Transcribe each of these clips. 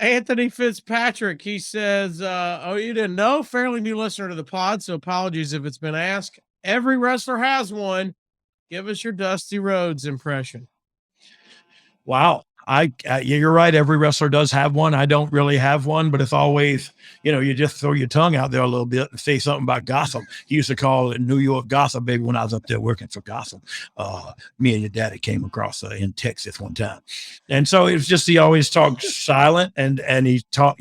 Anthony Fitzpatrick, he says, oh, you didn't know? Fairly new listener to the pod, so apologies if it's been asked. Every wrestler has one. Give us your Dusty Rhodes impression. Wow. You're right. Every wrestler does have one. I don't really have one, but it's always, you just throw your tongue out there a little bit and say something about Gotham. He used to call it New York Gotham, baby, when I was up there working for Gotham. Me and your daddy came across in Texas one time. And so it was just, he always talked silent and he talked,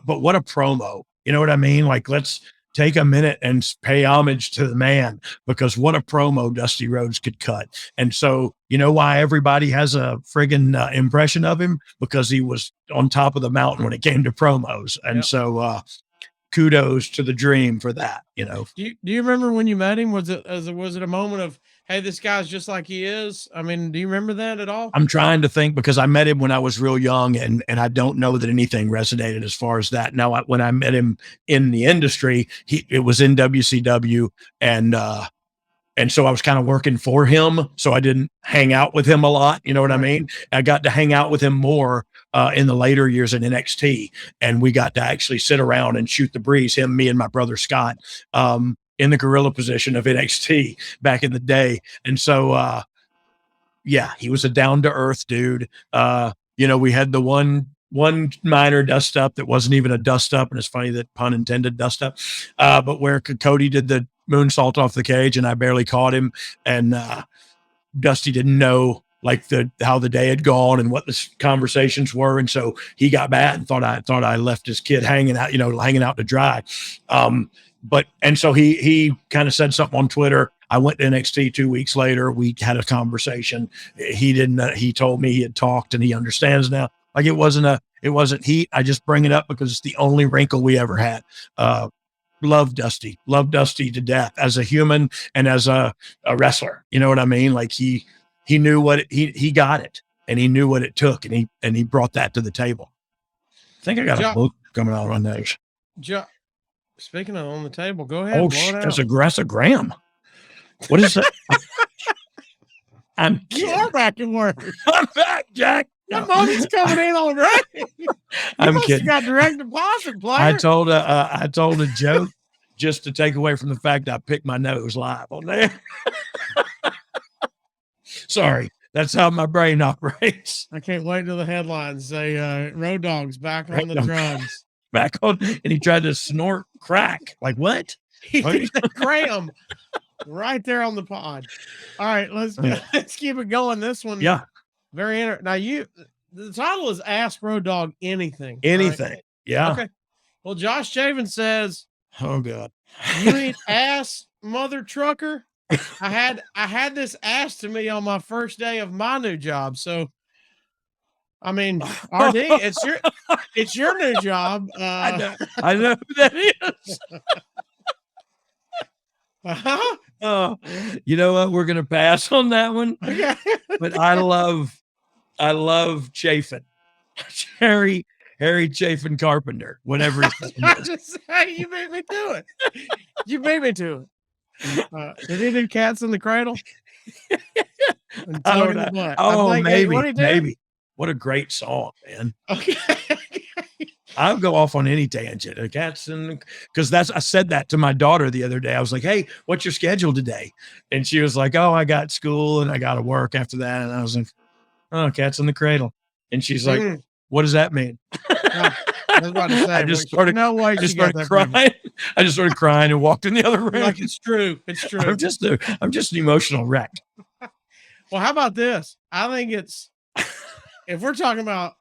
but what a promo. You know what I mean? Like, let's take a minute and pay homage to the man, because what a promo Dusty Rhodes could cut. And so, you know why everybody has a friggin' impression of him? Because he was on top of the mountain when it came to promos. And so, kudos to the Dream for that, Do you remember when you met him? Was it a moment of, hey, this guy's just like he is? I mean, do you remember that at all? I'm trying to think, because I met him when I was real young, and I don't know that anything resonated as far as that. Now, when I met him in the industry, it was in WCW, and so I was kind of working for him, so I didn't hang out with him a lot. You know what I mean? I got to hang out with him more in the later years in NXT, and we got to actually sit around and shoot the breeze, him, me, and my brother Scott, in the gorilla position of NXT back in the day. And so, yeah, he was a down to earth dude. We had the one minor dust up that wasn't even a dust up. And it's funny that, pun intended, dust up, but where Cody did the moonsault off the cage and I barely caught him. And, Dusty didn't know like how the day had gone and what the conversations were. And so he got mad and thought I left his kid hanging out to dry. And so he kind of said something on Twitter. I went to NXT 2 weeks later. We had a conversation. He told me he had talked and he understands now. Like it wasn't heat. I just bring it up because it's the only wrinkle we ever had. Love Dusty to death as a human and as a wrestler. You know what I mean? Like he knew what he got it, and he knew what it took, and he brought that to the table. I think I got a book coming out on those. Speaking of on the table, go ahead. Oh, that's a Graham. What is that? You are back in work. I'm back, Jack. That money's coming in already. I'm kidding. You got direct deposit, player. I told a joke just to take away from the fact I picked my nose live on there. Sorry. That's how my brain operates. I can't wait till the headlines say Road Dogg's back on the drugs. Back on, and he tried to snort crack. Like what? Graham right there on the pod. All right, let's keep it going. This one, yeah, very interesting. Now the title is Ask Road Dogg Anything. Anything, right? Yeah. Okay. Well, Josh Javen says, "Oh God, you ain't ass mother trucker." I had this asked to me on my first day of my new job. So, I mean, RD, it's your new job. I know who that is. You know what? We're gonna pass on that one. Okay. But I love Chafin, Harry Chafin Carpenter, whatever. You made me do it. You made me do it. Did he do Katz in the Cradle? I don't know. Oh, maybe. What a great song, man. Okay. I'll go off on any tangent. Because I said that to my daughter the other day. I was like, "Hey, what's your schedule today?" And she was like, "Oh, I got school and I got to work after that." And I was like, "Oh, Katz in the Cradle." And she's like, "What does that mean?" I was about to say, I just started crying. I just started crying and walked in the other room. Like it's true. It's true. I'm just an emotional wreck. Well, how about this? I think it's, if we're talking about,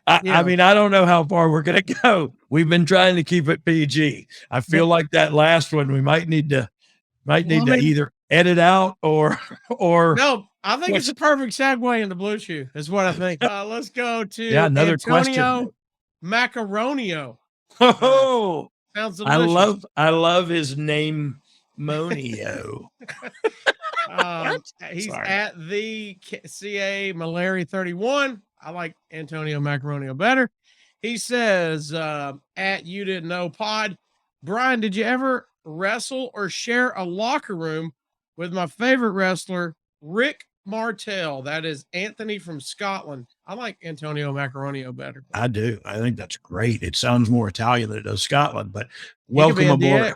I mean, I don't know how far we're going to go. We've been trying to keep it PG. I feel like that last one, we might need to either edit out or no, I think it's a perfect segue into Blue Chew is what I think. Let's go to another Antonio question. Macaronio. Oh, sounds delicious. I love his name, Monio. He's at the CA Malari 31. I like Antonio Macaronio better. He says, at You Didn't Know Pod, Brian, did you ever wrestle or share a locker room with my favorite wrestler, Rick Martell. That is Anthony from Scotland. I like Antonio Macaronio better. I do. I think that's great. It sounds more Italian than it does Scotland, but He could be welcome a aboard. DX.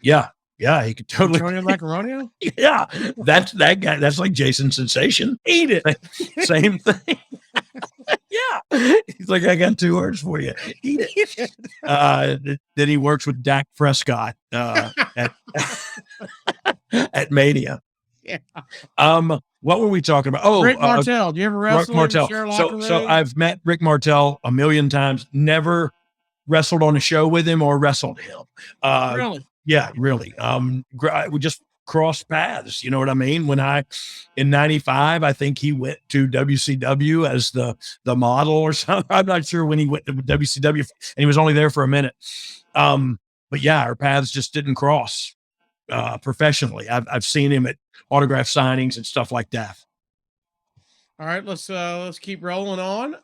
Yeah. Yeah. He could totally. Antonio Macaronio? Yeah. That's that guy. That's like Jason Sensation. Eat it. Same thing. Yeah. He's like, I got 2 words for you. Eat it. Then he works with Dak Prescott at Mania. Yeah. What were we talking about? Oh, Rick Martel. Do you ever wrestle? Rick Martel. So I've met Rick Martel a million times. Never wrestled on a show with him or wrestled him. Really? Yeah, really. We just crossed paths. You know what I mean? When in '95, I think he went to WCW as the model or something. I'm not sure when he went to WCW, and he was only there for a minute. But yeah, our paths just didn't cross professionally. I've seen him at autograph signings and stuff like that. All right, let's keep rolling on.